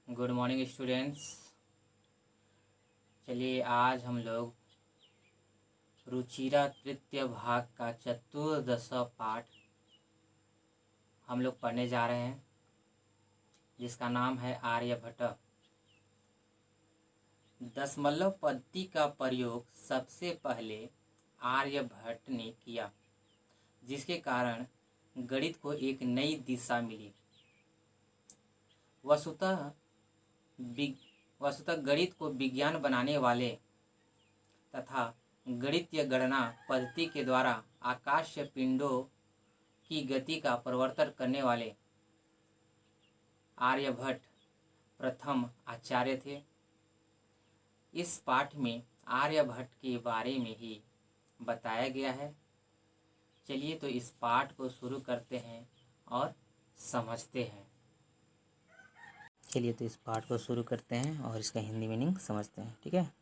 Good morning students. चलिए आज हम लोग रुचिरा तृतीय भाग का चतुर्दश पाठ हम लोग पढ़ने जा रहे हैं, जिसका नाम है आर्यभट्ट। दशमलव पद्धति का प्रयोग सबसे पहले आर्यभट्ट ने किया, जिसके कारण गणित को एक नई दिशा मिली। वस्तुतः गणित को विज्ञान बनाने वाले तथा गणितीय गणना पद्धति के द्वारा आकाशीय पिंडों की गति का प्रवर्तन करने वाले आर्यभट्ट प्रथम आचार्य थे। इस पाठ में आर्यभट्ट के बारे में ही बताया गया है। चलिए तो इस पाठ को शुरू करते हैं और समझते हैं। चलिए तो इस पाठ को शुरू करते हैं और इसका हिंदी मीनिंग समझते हैं। ठीक है,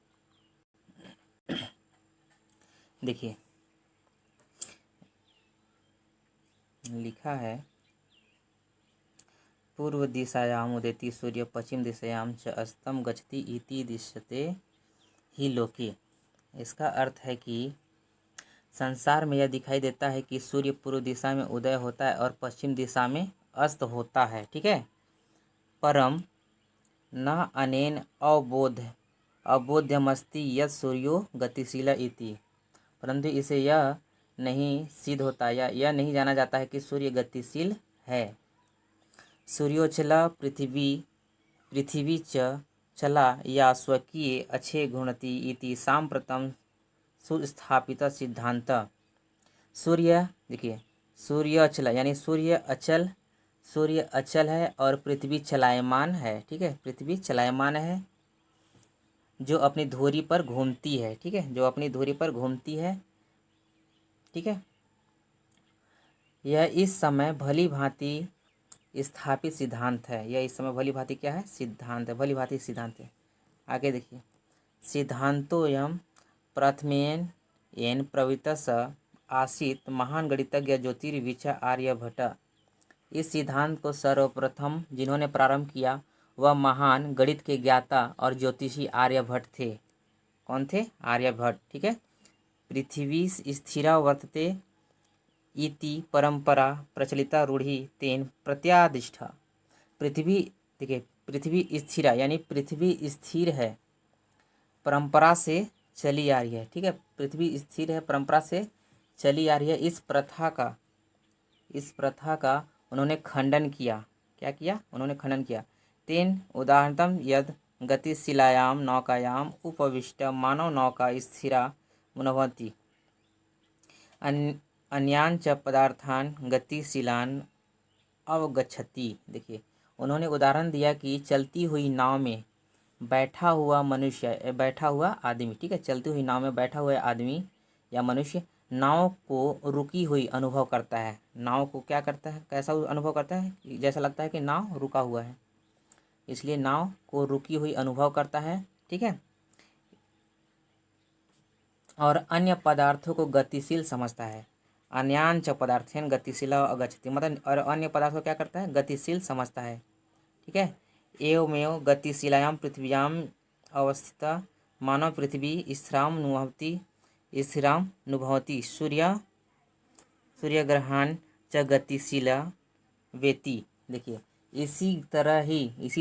देखिए लिखा है, पूर्व दिशायाम उदेति सूर्य पश्चिम दिशायाम च अस्तम गच्छति इति दृश्यते ही लोके। इसका अर्थ है कि संसार में यह दिखाई देता है कि सूर्य पूर्व दिशा में उदय होता है और पश्चिम दिशा में अस्त होता है। ठीक है, परम न अनेन अबोध्यमस्ति यत् सूर्यो गतिशील इति। परंतु इसे यह नहीं सिद्ध होता या यह नहीं जाना जाता है कि सूर्य गतिशील है। सूर्योचला पृथ्वी च चला या स्वकीय अच्छे घूर्णति इति सांप्रतम सुस्थापित सिद्धांत। सूर्य देखिए, सूर्य अचल यानी सूर्य अचल है और पृथ्वी चलायमान है। ठीक है, पृथ्वी चलायमान है जो अपनी धुरी पर घूमती है। ठीक है, जो अपनी धुरी पर घूमती है। ठीक है, यह इस समय भली भांति स्थापित सिद्धांत है। यह इस समय भली भांति क्या है? सिद्धांत है, भली भांति सिद्धांत है। आगे देखिए, सिद्धांतोऽयं प्रथमेन येन प्रवृत्तः आसीत् महान गणितज्ञ ज्योतिर्विच आर्यभट्ट। इस सिद्धांत को सर्वप्रथम जिन्होंने प्रारंभ किया वह महान गणित के ज्ञाता और ज्योतिषी आर्यभट्ट थे। कौन थे? आर्यभट्ट। ठीक है, पृथ्वी स्थिरा वर्तते इति परंपरा प्रचलिता रूढ़ी तेन प्रत्यादिष्टा। पृथ्वी देखिए, पृथ्वी स्थिरा यानी पृथ्वी स्थिर है, परंपरा से चली आ रही है। ठीक है, पृथ्वी स्थिर है, परंपरा से चली आ रही है। इस प्रथा का उन्होंने खंडन किया। क्या किया? उन्होंने खंडन किया। तेन उदाहरणतम यद गतिशीलायाम नौकायाम उपविष्ट मानव नौका स्थिरा मनोभवति अन्यान च पदार्थान गतिशीलान अवगच्छति। देखिए, उन्होंने उदाहरण दिया कि चलती हुई नाव में बैठा हुआ आदमी, ठीक है, चलती हुई नाव में बैठा हुआ आदमी या मनुष्य नाव को रुकी हुई अनुभव करता है। नाव को क्या करता है? कैसा अनुभव करता है? जैसा लगता है कि नाव रुका हुआ है, इसलिए नाव को रुकी हुई अनुभव करता है। ठीक है, और अन्य पदार्थों को गतिशील समझता है। अन्यान च पदार्थेन गतिशील अगच्छति, मतलब और अन्य पदार्थों को क्या करता है? गतिशील समझता है। ठीक है, एवमेव गतिशीलायां पृथिव्याम अवस्थिता मानव पृथ्वी स्थिराम नुभवति सूर्यग्रहण च गतिशीला वेति। देखिए, इसी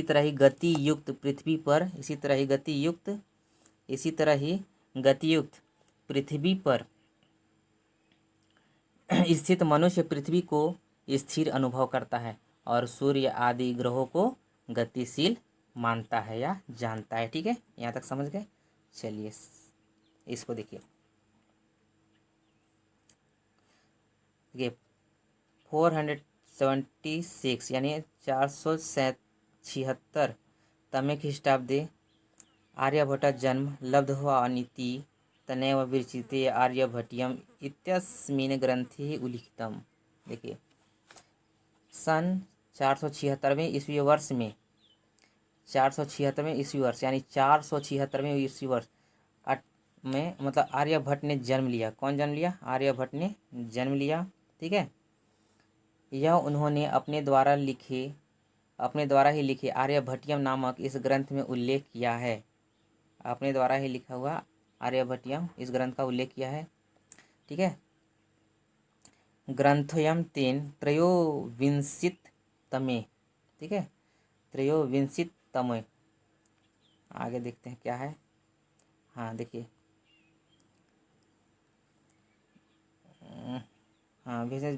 तरह ही गति युक्त पृथ्वी पर स्थित मनुष्य पृथ्वी को स्थिर अनुभव करता है और सूर्य आदि ग्रहों को गतिशील मानता है या जानता है। ठीक है, यहाँ तक समझ गए? चलिए इसको देखिए, 476 यानी 476 तमे ख्रीष्टाब्दे आर्यभट्ट जन्म लब्ध्वानिति तनेव विरचिते आर्यभट्टियम इत्यस्मिन् ग्रंथे उल्लिखितम्। देखिए, सन 476वें ईस्वी वर्ष में 476वें ईस्वी वर्ष यानी 476वें ईस्वी वर्ष में मतलब आर्यभट्ट ने जन्म लिया। कौन जन्म लिया? आर्यभट्ट ने जन्म लिया। ठीक है, यह उन्होंने अपने द्वारा लिखे अपने द्वारा ही लिखे आर्यभट्टियम नामक इस ग्रंथ में उल्लेख किया है। अपने द्वारा ही लिखा हुआ आर्यभट्टियम इस ग्रंथ का उल्लेख किया है। ठीक है। ग्रंथोऽयं तेन त्रयोविंशतितमे, ठीक है, त्रयोविंशतितमे। आगे देखते हैं क्या है। हाँ देखिए, हाँ वैसे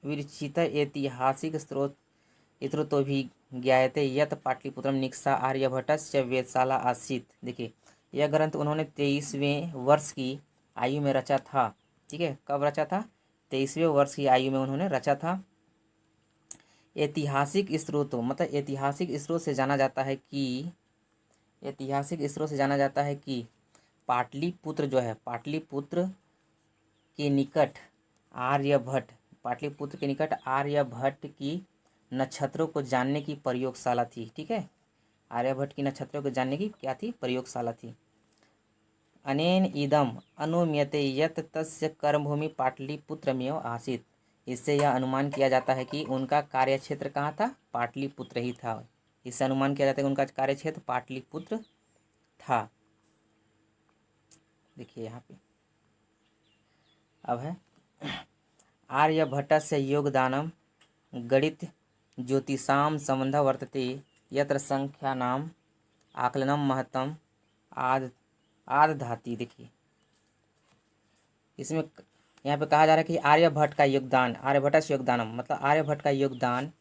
विरचित ऐतिहासिक स्त्रोतो भी ज्ञायते यत् पाटलिपुत्रम निक्सा आर्यभट्टस्य वेधशाला आसीत्। देखिए, यह ग्रंथ उन्होंने 23वें वर्ष की आयु में रचा था। ठीक है, कब रचा था? 23वें वर्ष की आयु में उन्होंने रचा था। ऐतिहासिक स्त्रोतों मतलब ऐतिहासिक स्रोत से जाना जाता है कि पाटलिपुत्र जो है, पाटलिपुत्र के निकट आर्यभट्ट की नक्षत्रों को जानने की प्रयोगशाला थी। ठीक है, आर्यभट्ट की नक्षत्रों को जानने की क्या थी? प्रयोगशाला थी। अनेन इदम अनुमीयते यत् तस्य कर्मभूमि पाटलिपुत्रमेव आसीत्। इससे यह अनुमान किया जाता है कि उनका कार्यक्षेत्र कहाँ था? पाटलिपुत्र ही था। इससे अनुमान किया जाता है कि उनका कार्यक्षेत्र पाटलिपुत्र था। देखिए यहाँ पे अब है आर्यभट्टस्य योगदानम गणित ज्योतिषां संबंधः वर्तते यत्र संख्यानाम आकलनम महत्तम आदधाति। देखिए, इसमें यहाँ पे कहा जा रहा है कि आर्यभट्ट का योगदान, आर्यभट्टस्य योगदानम मतलब आर्यभट्ट का योगदान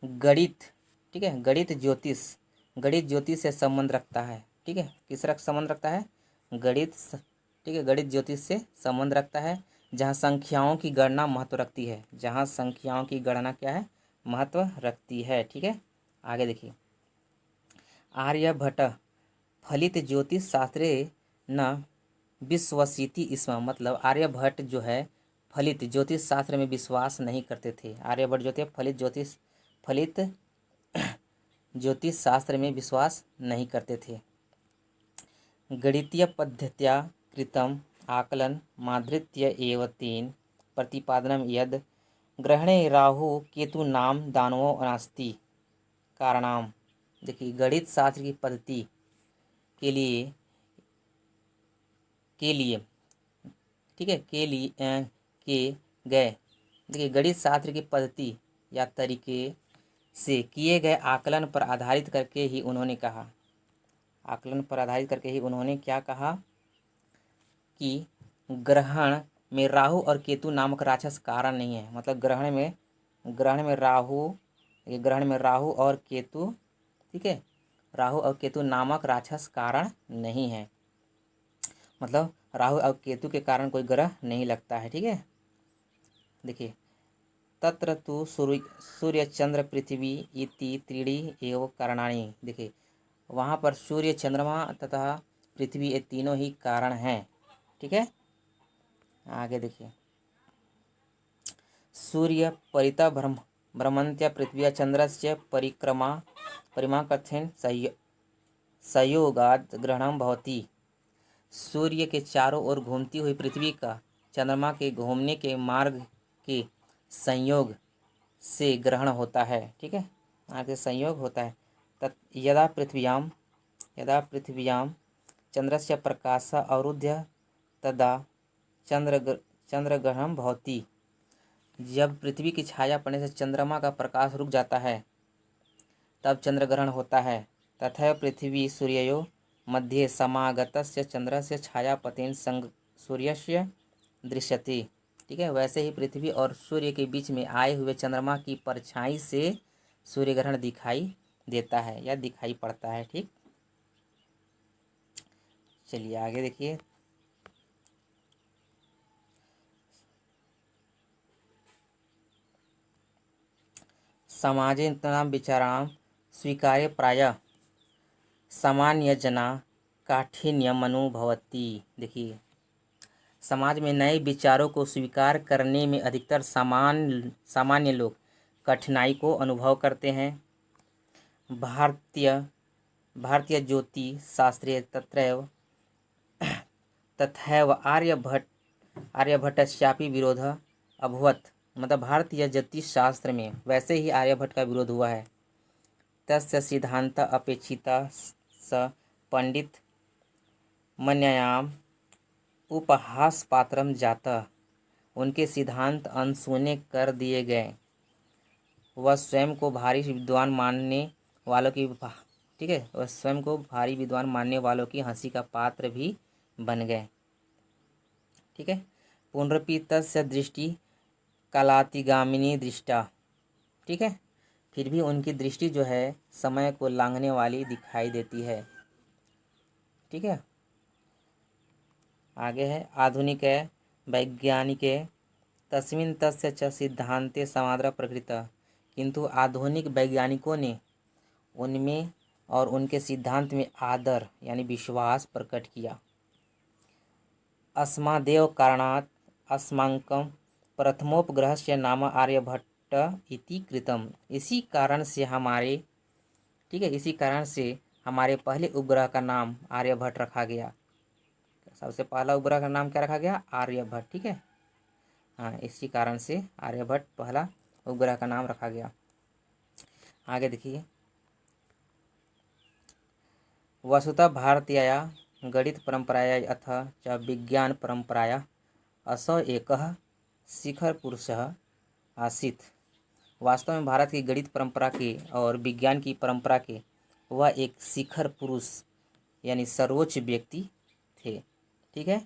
गणित, ठीक है, गणित ज्योतिष से संबंध रखता है। ठीक है, किस रख संबंध रखता है? ठीक है, गणित ज्योतिष से संबंध रखता है, जहाँ संख्याओं की गणना महत्व रखती है। जहाँ संख्याओं की गणना क्या है? महत्व रखती है। ठीक है, आगे देखिए, आर्यभट्ट फलित ज्योतिष शास्त्रे न विश्वसीति स्म। मतलब आर्यभट्ट जो है फलित ज्योतिष शास्त्र में विश्वास नहीं करते थे। आर्यभट्ट जो थे फलित ज्योतिष शास्त्र में विश्वास नहीं करते थे। गणितीय पद्धत्या कृतम आकलन माधृत्य एव तेन प्रतिपादनम यद ग्रहणे राहु केतु नाम दानवो नास्ति कारणाम। देखिए, गणित शास्त्र की पद्धति के लिए ठीक है के गए, देखिए, गणित शास्त्र की पद्धति या तरीके से किए गए आकलन पर आधारित करके ही उन्होंने क्या कहा कि ग्रहण में राहु और केतु नामक राक्षस कारण नहीं है। मतलब ग्रहण में राहु और केतु, ठीक है, राहु और केतु नामक राक्षस कारण नहीं है। मतलब राहु और केतु के कारण कोई ग्रह नहीं लगता है। ठीक है, देखिए, तत्र तु सूर्य चंद्र पृथ्वी इति त्रीणि एव कारणानि। देखिए, वहाँ पर सूर्य, चंद्रमा तथा पृथ्वी ये तीनों ही कारण हैं। ठीक है, आगे देखिए, सूर्य परितः भ्रमन्त्या पृथ्वी चंद्रस्य परिमा कथन संयोगाद ग्रहणम भवति। सूर्य के चारों ओर घूमती हुई पृथ्वी का चंद्रमा के घूमने के मार्ग के संयोग से ग्रहण होता है। ठीक है, आगे संयोग होता है। यदा पृथिव्याम चंद्रस्य प्रकाश अवरुद्ध तदा चंद्रग्रहणम भवति। जब पृथ्वी की छाया पड़ने से चंद्रमा का प्रकाश रुक जाता है तब चंद्रग्रहण होता है। तथा पृथ्वी सूर्ययो मध्ये समागतस्य चंद्रस्य छायापतेन सूर्यस्य दृश्यते। ठीक है, वैसे ही पृथ्वी और सूर्य के बीच में आए हुए चंद्रमा की परछाई से सूर्यग्रहण दिखाई देता है या दिखाई पड़ता है। ठीक, चलिए आगे देखिए, समाजे नूतनां विचाराणां स्वीकार्य प्रायः सामान्य जना काठिन्यमनुभवति। देखिए, समाज में नए विचारों को स्वीकार करने में अधिकतर सामान्य लोग कठिनाई को अनुभव करते हैं। भारतीय ज्योतिष शास्त्रे तथैव आर्यभट्टस्यापि विरोधः अभवत्। मतलब भारतीय ज्योतिष शास्त्र में वैसे ही आर्यभट्ट का विरोध हुआ है। तस्य सिद्धांत अपेक्षिता स पंडित मन्यायाम उपहास पात्रम जाता। उनके सिद्धांत अनसुने कर दिए गए। वह स्वयं को भारी विद्वान मानने वालों की ठीक है, वह स्वयं को भारी विद्वान मानने वालों की हंसी का पात्र भी बन गए। ठीक है। पुनरपि तस्य दृष्टि कालातिगामिनी दृष्टा। ठीक है, फिर भी उनकी दृष्टि जो है समय को लांघने वाली दिखाई देती है। ठीक है, आगे है आधुनिक वैज्ञानिक तस्मिन् तस्य च सिद्धांते समादर प्रकृत। किंतु आधुनिक वैज्ञानिकों ने उनमें और उनके सिद्धांत में आदर यानी विश्वास प्रकट किया। अस्मादेव कारणात् अस्माकं प्रथमोपग्रहस्य नाम आर्यभट्ट इति कृतम्। इसी कारण से हमारे ठीक है, इसी कारण से हमारे पहले उपग्रह का नाम आर्यभट्ट रखा गया। सबसे पहला उपग्रह का नाम क्या रखा गया? आर्यभट्ट। ठीक है, हाँ, इसी कारण से आर्यभट्ट पहला उपग्रह का नाम रखा गया। आगे देखिए, वसुतः भारतीया गणित परंपराया अथ च विज्ञान परंपराया असौ एकः शिखर पुरुषः आसीत्। वास्तव में भारत की गणित परंपरा के और विज्ञान की परंपरा के वह एक शिखर पुरुष यानी सर्वोच्च व्यक्ति थे। ठीक है,